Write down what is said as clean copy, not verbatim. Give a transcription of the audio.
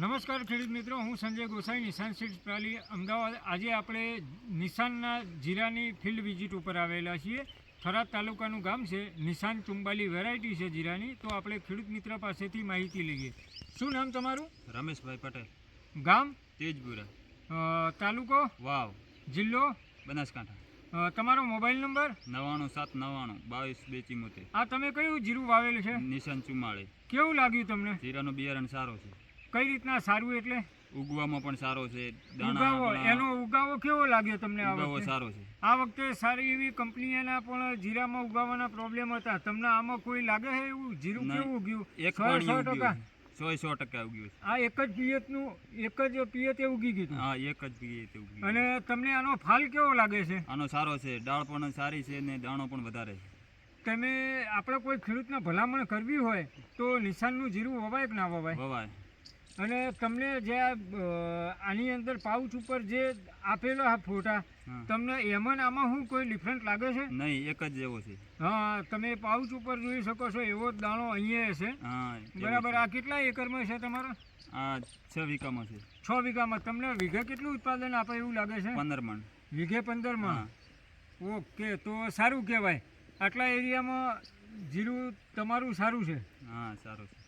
નમસ્કાર ખેડૂત મિત્રો, હું સંજય ગોસાઈ, નિશાન સીડ્સ પ્રાલી અમદાવાદ. આજે આપણે નિશાનના જીરાની ફિલ્ડ વિઝિટ ઉપર આવેલા છીએ. થરાદ તાલુકાનું ગામ છે. નિશાન ચુંબાલી વેરાયટી છે જીરાની. તો આપણે ખેડૂત મિત્ર પાસેથી માહિતી લઈએ. શું નામ તમારું? રમેશભાઈ પટેલ. ગામ? તેજપુરા. તાલુકો? વાવ. જિલ્લો? બનાસકાંઠા. તમારો મોબાઈલ નંબર? 97 92 22 274. આ તમે કયું જીરું વાવેલું છે? નિશાન ચુમ્માળી. કેવું લાગ્યું તમને? જીરાનું બિયારણ સારો છે. કઈ રીતના સારું એટલે? ઉગવામાં પણ સારો છે. ઉગાવો, એનો ઉગાવો કેવો લાગ્યો તમને? આ ઉગાવો વખતે સારો છે. આ વખતે સારી એવી કંપનીના પણ જીરામાં ઉગાવવાના પ્રોબ્લેમ હતા. તમને આમાં કોઈ લાગે છે એવું? જીરું કેવું ઉગ્યું? 100% 100% ઉગ્યું છે. આ એક જ પિયતે ઉગી ગયું? હા, એક જ પિયતે ઉગ્યું. અને તમને આનો ફાલ કેવો લાગે છે? આનો સારો છે. ડાળ પણ સારી છે ને દાણો પણ વધારે છે. તમે આપણે કોઈ ખેડૂતને ભલામણ કરવી હોય તો નિશાનનું જીરું વવાય કે ના વવાય? વવાય. અને તમને જે આની અંદર પાઉચ ઉપર જે આપેલો આ ફોટા, તમને એમાં આમાં શું કોઈ ડિફરન્ટ લાગે છે? નહીં, એક જ જેવો છે. હા, તમે પાઉચ ઉપર જોઈ શકો છો એવો જ દાણો અહીંયા છે. હા, બરાબર. આ કેટલા એકરમાં છે તમારા? આ 6 વીઘામાં છે. 6 વીઘામાં. તમને વીઘે કેટલું ઉત્પાદન આપે એવું લાગે છે? 15 મણ. વીઘે 15 મણ. ઓકે, તો સારું કહેવાય. આટલા એરિયામાં જીરું તમારું સારું છે. હા, સારું છે.